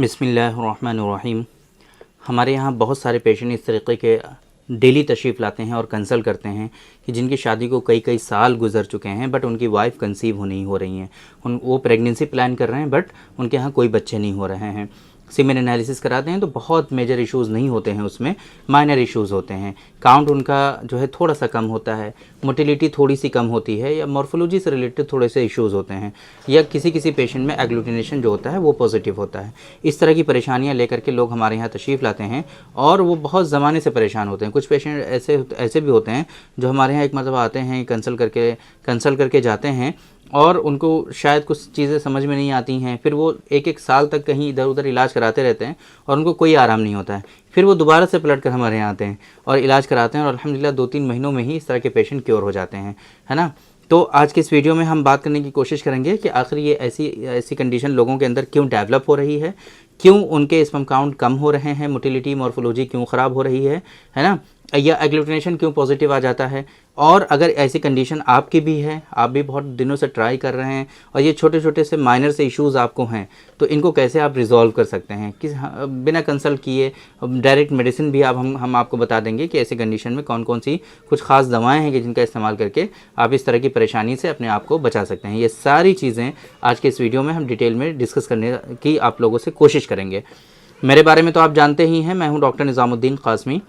बिस्मिल्लाहिर्रहमानिर्रहीम। हमारे यहाँ बहुत सारे पेशेंट इस तरीके के डेली तशरीफ़ लाते हैं और कंसल्ट करते हैं कि जिनकी शादी को कई कई साल गुजर चुके हैं, बट उनकी वाइफ कंसीव नहीं हो रही हैं। वो प्रेगनेंसी प्लान कर रहे हैं, बट उनके यहाँ कोई बच्चे नहीं हो रहे हैं। सीमेन एनालिसिस कराते हैं तो बहुत मेजर इश्यूज़ नहीं होते हैं, उसमें माइनर इश्यूज़ होते हैं। काउंट उनका जो है थोड़ा सा कम होता है, मोटिलिटी थोड़ी सी कम होती है, या मॉर्फोलॉजी से रिलेटेड थोड़े से इश्यूज़ होते हैं, या किसी किसी पेशेंट में एग्लूटिनेशन जो होता है वो पॉजिटिव होता है। इस तरह की परेशानियां लेकर के लोग हमारे यहाँ तशरीफ़ लाते हैं और वो बहुत ज़माने से परेशान होते हैं। कुछ पेशेंट ऐसे भी होते हैं जो हमारे यहाँ एक मरतबा आते हैं, कंसल्ट करके जाते हैं और उनको शायद कुछ चीज़ें समझ में नहीं आती हैं, फिर वो एक एक साल तक कहीं इधर उधर इलाज कराते रहते हैं और उनको कोई आराम नहीं होता है। फिर वो दोबारा से पलट कर हमारे यहाँ आते हैं और इलाज कराते हैं और अल्हम्दुलिल्लाह 2-3 महीनों में ही इस तरह के पेशेंट क्योर हो जाते हैं, है ना। तो आज के इस वीडियो में हम बात करने की कोशिश करेंगे कि आखिर ये ऐसी कंडीशन लोगों के अंदर क्यों डेवलप हो रही है, क्यों उनके स्पर्म काउंट कम हो रहे हैं, मोटिलिटी मॉर्फोलॉजी क्यों ख़राब हो रही है ना, या एग्लूटिनेशन क्यों पॉजिटिव आ जाता है। और अगर ऐसी कंडीशन आपकी भी है, आप भी बहुत दिनों से ट्राई कर रहे हैं और ये छोटे छोटे से माइनर से इश्यूज़ आपको हैं, तो इनको कैसे आप रिजॉल्व कर सकते हैं बिना कंसल्ट किए। डायरेक्ट मेडिसिन भी हम आपको बता देंगे कि ऐसी कंडीशन में कौन कौन सी कुछ ख़ास दवाएं हैं कि जिनका इस्तेमाल करके आप इस तरह की परेशानी से अपने आप को बचा सकते हैं। ये सारी चीज़ें आज के इस वीडियो में हम डिटेल में डिस्कस करने की आप लोगों से कोशिश करेंगे। मेरे बारे में तो आप जानते ही हैं, मैं हूँ doctor Nizamuddin Qasmi.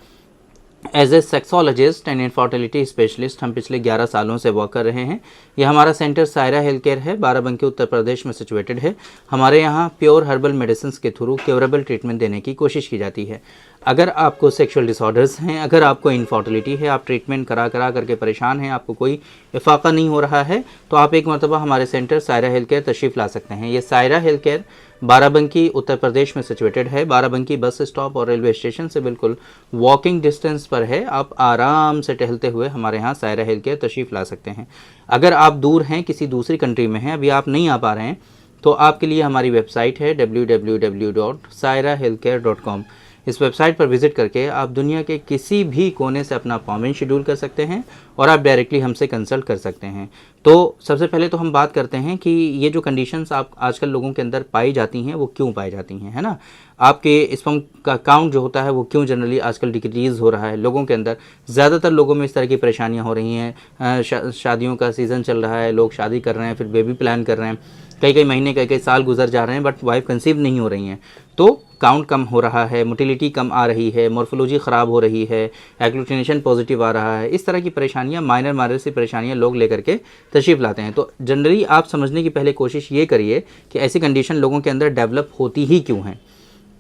As a sexologist and infertility specialist हम पिछले 11 सालों से वर्क कर रहे हैं। यह हमारा सेंटर सायरा हेल्थ केयर है, बाराबंकी उत्तर प्रदेश में सिचुएटेड है। हमारे यहाँ प्योर हर्बल मेडिसिन के थ्रू क्योरेबल ट्रीटमेंट देने की कोशिश की जाती है। अगर आपको सेक्सुअल डिसऑर्डर्स हैं, अगर आपको इनफर्टिलिटी है, आप ट्रीटमेंट करा करके परेशान हैं, आपको कोई इफाका नहीं हो रहा है, तो आप एक मरतबा हमारे सेंटर सायरा हेल्थ केयर तशरीफ़ ला सकते हैं। ये सायरा हेल्थ केयर बाराबंकी उत्तर प्रदेश में सिचुएटेड है। बाराबंकी बस स्टॉप और रेलवे स्टेशन से बिल्कुल वॉकिंग डिस्टेंस पर है। आप आराम से टहलते हुए हमारे यहाँ सायरा हेल्थ केयर तशरीफ़ ला सकते हैं। अगर आप दूर हैं, किसी दूसरी कंट्री में हैं, अभी आप नहीं आ पा रहे हैं, तो आपके लिए हमारी वेबसाइट है www.sairahealthcare.com। इस वेबसाइट पर विज़िट करके आप दुनिया के किसी भी कोने से अपना अपॉइंटमेंट शेड्यूल कर सकते हैं और आप डायरेक्टली हमसे कंसल्ट कर सकते हैं। तो सबसे पहले तो हम बात करते हैं कि ये जो कंडीशंस आप आजकल लोगों के अंदर पाई जाती हैं वो क्यों पाई जाती हैं, है ना। आपके स्पर्म का काउंट जो होता है वो क्यों जनरली आजकल डिक्रीज़ हो रहा है लोगों के अंदर। ज़्यादातर लोगों में इस तरह की परेशानियाँ हो रही हैं। शादियों का सीज़न चल रहा है, लोग शादी कर रहे हैं, फिर बेबी प्लान कर रहे हैं, कई महीने कई साल गुजर जा रहे हैं, बट वाइफ कंसीव नहीं हो रही हैं, तो काउंट कम हो रहा है, मोटिलिटी कम आ रही है, मॉर्फोलॉजी ख़राब हो रही है, एग्लूटिनेशन पॉजिटिव आ रहा है। इस तरह की परेशानियां, माइनर सी परेशानियां लोग लेकर के तशरीफ़ लाते हैं। तो जनरली आप समझने की पहले कोशिश ये करिए कि ऐसी कंडीशन लोगों के अंदर डेवलप होती ही क्यों हैं,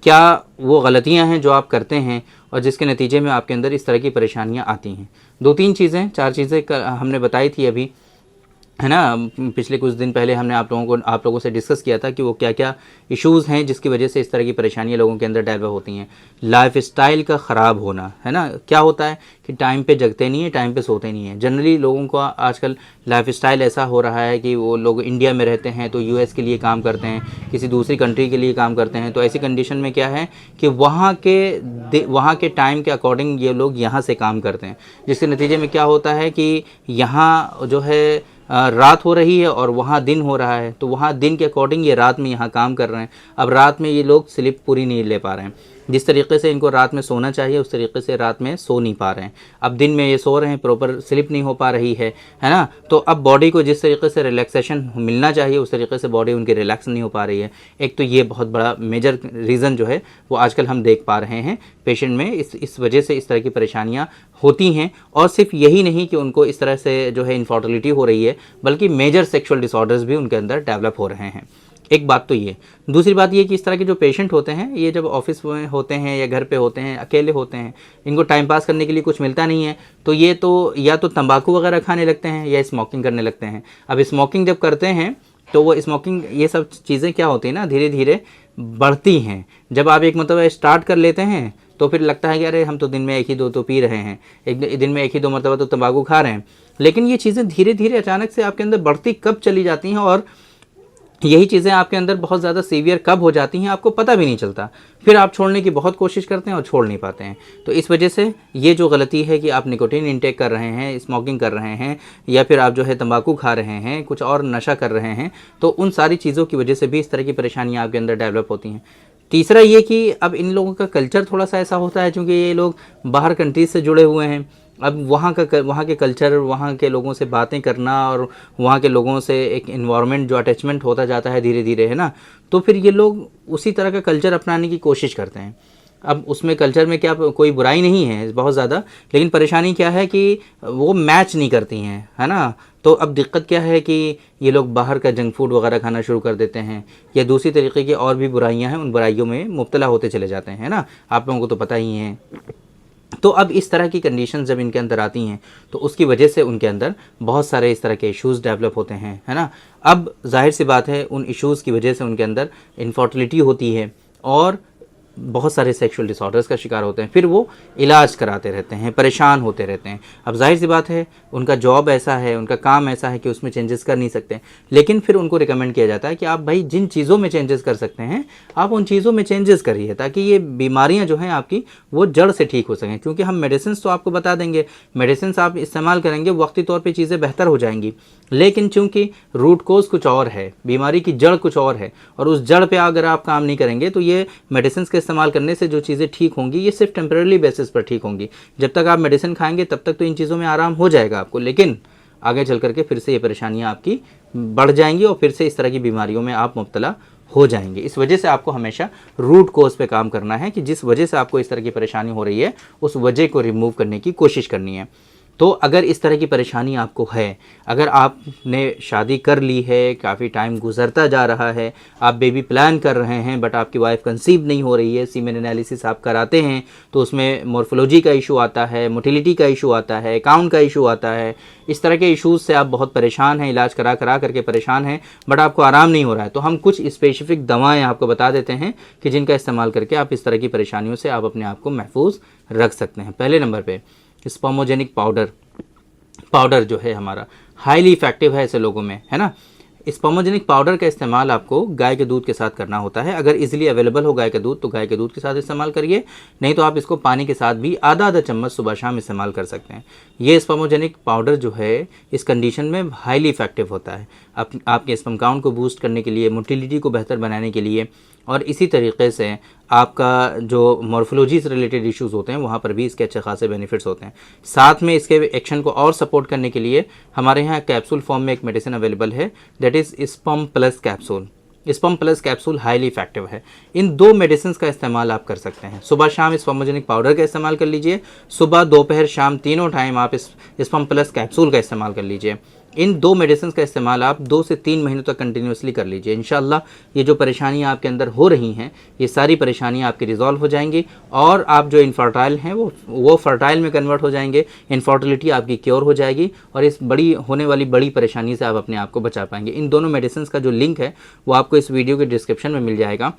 क्या वो गलतियां हैं जो आप करते हैं और जिसके नतीजे में आपके अंदर इस तरह की परेशानियां आती हैं। 2-3 चीज़ें 4 चीज़ें हमने बताई थी अभी, है ना। पिछले कुछ दिन पहले हमने आप लोगों से डिस्कस किया था कि वो क्या क्या इश्यूज़ हैं जिसकी वजह से इस तरह की परेशानियां लोगों के अंदर डेवलप होती हैं। लाइफ स्टाइल का ख़राब होना, है ना। क्या होता है कि टाइम पे जगते नहीं है, टाइम पे सोते नहीं है। जनरली लोगों का आजकल लाइफ स्टाइल ऐसा हो रहा है कि वो लोग इंडिया में रहते हैं तो US के लिए काम करते हैं, किसी दूसरी कंट्री के लिए काम करते हैं। तो ऐसी कंडीशन में क्या है कि वहाँ के टाइम के अकॉर्डिंग ये लोग यहाँ से काम करते हैं, जिसके नतीजे में क्या होता है कि यहाँ जो है रात हो रही है और वहाँ दिन हो रहा है, तो वहाँ दिन के अकॉर्डिंग ये रात में यहाँ काम कर रहे हैं। अब रात में ये लोग स्लिप पूरी नहीं ले पा रहे हैं, जिस तरीके से इनको रात में सोना चाहिए उस तरीके से रात में सो नहीं पा रहे हैं। अब दिन में ये सो रहे हैं, प्रॉपर स्लिप नहीं हो पा रही है ना। तो अब बॉडी को जिस तरीके से रिलैक्सेशन मिलना चाहिए उस तरीके से बॉडी उनकी रिलैक्स नहीं हो पा रही है। एक तो ये बहुत बड़ा मेजर रीज़न जो है वो आजकल हम देख पा रहे हैं पेशेंट में, इस वजह से इस तरह की परेशानियाँ होती हैं। और सिर्फ यही नहीं कि उनको इस तरह से जो है इनफर्टिलिटी हो रही है, बल्कि मेजर सेक्सुअल डिसऑर्डर्स भी उनके अंदर डेवलप हो रहे हैं। एक बात तो ये। दूसरी बात ये कि इस तरह के जो पेशेंट होते हैं, ये जब ऑफिस में होते हैं या घर पे होते हैं, अकेले होते हैं, इनको टाइम पास करने के लिए कुछ मिलता नहीं है, तो ये तो या तो तंबाकू वगैरह खाने लगते हैं या स्मोकिंग करने लगते हैं। अब स्मोकिंग जब करते हैं तो वो स्मोकिंग, ये सब चीज़ें क्या होती है ना, धीरे धीरे बढ़ती हैं। जब आप एक मतलब स्टार्ट कर लेते हैं तो फिर लगता है कि अरे हम तो दिन में 1 ही 2 तो पी रहे हैं, एक दिन में 1 ही 2 मरतबा तो तंबाकू खा रहे हैं। लेकिन ये चीज़ें धीरे धीरे अचानक से आपके अंदर बढ़ती कब चली जाती हैं और यही चीज़ें आपके अंदर बहुत ज़्यादा सीवियर कब हो जाती हैं आपको पता भी नहीं चलता। फिर आप छोड़ने की बहुत कोशिश करते हैं और छोड़ नहीं पाते हैं। तो इस वजह से ये जो गलती है कि आप निकोटीन इंटेक कर रहे हैं, स्मोकिंग कर रहे हैं, या फिर आप जो है तंबाकू खा रहे हैं, कुछ और नशा कर रहे हैं, तो उन सारी चीज़ों की वजह से भी इस तरह की परेशानियाँ आपके अंदर डेवलप होती हैं। तीसरा ये कि अब इन लोगों का कल्चर थोड़ा सा ऐसा होता है, क्योंकि ये लोग बाहर कंट्रीज से जुड़े हुए हैं। अब वहाँ के कल्चर, वहाँ के लोगों से बातें करना और वहाँ के लोगों से एक इन्वायरमेंट जो अटैचमेंट होता जाता है धीरे धीरे, है ना, तो फिर ये लोग उसी तरह का कल्चर अपनाने की कोशिश करते हैं। अब उसमें कल्चर में क्या कोई बुराई नहीं है बहुत ज़्यादा, लेकिन परेशानी क्या है कि वो मैच नहीं करती हैं, है ना। तो अब दिक्कत क्या है कि ये लोग बाहर का जंक फूड वगैरह खाना शुरू कर देते हैं, या दूसरी तरीके की और भी बुराइयां हैं, उन बुराइयों में मुब्तला होते चले जाते हैं, है ना, आप लोगों को तो पता ही है। तो अब इस तरह की कंडीशन जब इनके अंदर आती हैं तो उसकी वजह से उनके अंदर बहुत सारे इस तरह के इश्यूज़ डेवलप होते हैं, है ना। अब जाहिर सी बात है उन इश्यूज़ की वजह से उनके अंदर इनफर्टिलिटी होती है और बहुत सारे सेक्सुअल डिसऑर्डर्स का शिकार होते हैं। फिर वो इलाज कराते रहते हैं, परेशान होते रहते हैं। अब जाहिर सी बात है उनका जॉब ऐसा है, उनका काम ऐसा है कि उसमें चेंजेस कर नहीं सकते, लेकिन फिर उनको रिकमेंड किया जाता है कि आप भाई जिन चीज़ों में चेंजेस कर सकते हैं आप उन चीज़ों में चेंजेस करिए, ताकि ये बीमारियाँ जो हैं आपकी वो जड़ से ठीक हो सकें। क्योंकि हम मेडिसिन तो आपको बता देंगे, मेडिसिन आप इस्तेमाल करेंगे, वक्ती तौर पर चीज़ें बेहतर हो जाएंगी, लेकिन चूँकि रूट कोज कुछ और है, बीमारी की जड़ कुछ और है, और उस जड़ पे अगर आप काम नहीं करेंगे तो ये मेडिसिन के इस्तेमाल करने से जो चीज़ें ठीक होंगी ये सिर्फ टेम्परेरी बेसिस पर ठीक होंगी। जब तक आप मेडिसिन खाएंगे तब तक तो इन चीज़ों में आराम हो जाएगा आपको, लेकिन आगे चल करके फिर से ये परेशानियाँ आपकी बढ़ जाएंगी और फिर से इस तरह की बीमारियों में आप मुब्तला हो जाएंगे। इस वजह से आपको हमेशा रूट कोज पे काम करना है कि जिस वजह से आपको इस तरह की परेशानी हो रही है उस वजह को रिमूव करने की कोशिश करनी है। तो अगर इस तरह की परेशानी आपको है, अगर आपने शादी कर ली है, काफ़ी टाइम गुजरता जा रहा है, आप बेबी प्लान कर रहे हैं बट आपकी वाइफ कंसीव नहीं हो रही है, सीमेन एनालिसिस आप कराते हैं तो उसमें मॉर्फोलॉजी का इशू आता है, मोटिलिटी का इशू आता है, काउंट का इशू आता है, इस तरह के इश्यूज़ से आप बहुत परेशान हैं, इलाज करा करके परेशान हैं बट आपको आराम नहीं हो रहा है, तो हम कुछ स्पेसिफिक दवाएँ आपको बता देते हैं कि जिनका इस्तेमाल करके आप इस तरह की परेशानियों से आप अपने आप को महफूज रख सकते हैं। पहले नंबर पे स्पर्मोजेनिक पाउडर जो है हमारा हाईली इफेक्टिव है ऐसे लोगों में, है ना। स्पर्मोजेनिक पाउडर का इस्तेमाल आपको गाय के दूध के साथ करना होता है। अगर इजीली अवेलेबल हो गाय का दूध तो गाय के दूध के साथ इस्तेमाल करिए, नहीं तो आप इसको पानी के साथ भी आधा चम्मच सुबह शाम इस्तेमाल कर सकते हैं। ये स्पर्मोजेनिक पाउडर जो है इस कंडीशन में हाईली इफेक्टिव होता है आपके स्पर्म काउंट को बूस्ट करने के लिए, मोटिलिटी को बेहतर बनाने के लिए, और इसी तरीके से आपका जो मॉर्फोलॉजी से रिलेटेड इश्यूज़ होते हैं वहाँ पर भी इसके अच्छे खासे बेनिफिट्स होते हैं। साथ में इसके एक्शन को और सपोर्ट करने के लिए हमारे यहाँ कैप्सूल फॉर्म में एक मेडिसिन अवेलेबल है, that is sperm plus capsule. Sperm plus capsule highly effective है। इन दो मेडिसिन का इस्तेमाल आप कर सकते हैं। सुबह शाम स्पर्मोजेनिक पाउडर का इस्तेमाल कर लीजिए, सुबह दोपहर शाम तीनों टाइम आप इस स्पर्म प्लस कैप्सूल का इस्तेमाल कर लीजिए। इन दो मेडिसिन का इस्तेमाल आप 2 से 3 महीनों तक कंटिन्यूसली कर लीजिए। इंशाल्लाह ये जो परेशानियां आपके अंदर हो रही हैं ये सारी परेशानियां आपकी रिजॉल्व हो जाएंगी और आप जो इनफर्टाइल हैं वो फर्टाइल में कन्वर्ट हो जाएंगे, इनफर्टिलिटी आपकी क्योर हो जाएगी और इस बड़ी होने वाली बड़ी परेशानी से आप अपने आप को बचा पाएंगे। इन दोनों मेडिसिन का जो लिंक है वो आपको इस वीडियो के डिस्क्रिप्शन में मिल जाएगा,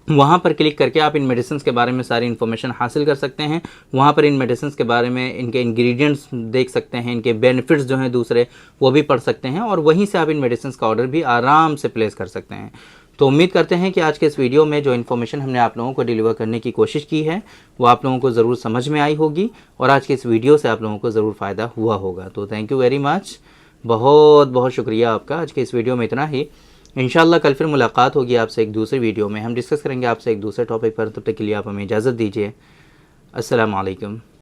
वहाँ पर क्लिक करके आप इन मेडिसिन के बारे में सारी इन्फॉर्मेशन हासिल कर सकते हैं। वहाँ पर इन मेडिसिन के बारे में इनके इंग्रेडिएंट्स देख सकते हैं, इनके बेनिफिट्स जो हैं दूसरे वो भी पढ़ सकते हैं और वहीं से आप इन मेडिसिन का ऑर्डर भी आराम से प्लेस कर सकते हैं। तो उम्मीद करते हैं कि आज के इस वीडियो में जो इन्फॉर्मेशन हमने आप लोगों को डिलीवर करने की कोशिश की है वो आप लोगों को ज़रूर समझ में आई होगी और आज के इस वीडियो से आप लोगों को ज़रूर फ़ायदा हुआ होगा। तो थैंक यू वेरी मच, बहुत बहुत शुक्रिया आपका। आज के इस वीडियो में इतना ही। इंशाल्लाह कल फिर मुलाकात होगी आपसे एक दूसरे वीडियो में, हम डिस्कस करेंगे आपसे एक दूसरे टॉपिक पर। तब तक के लिए आप हमें इजाज़त दीजिए। अस्सलाम वालेकुम।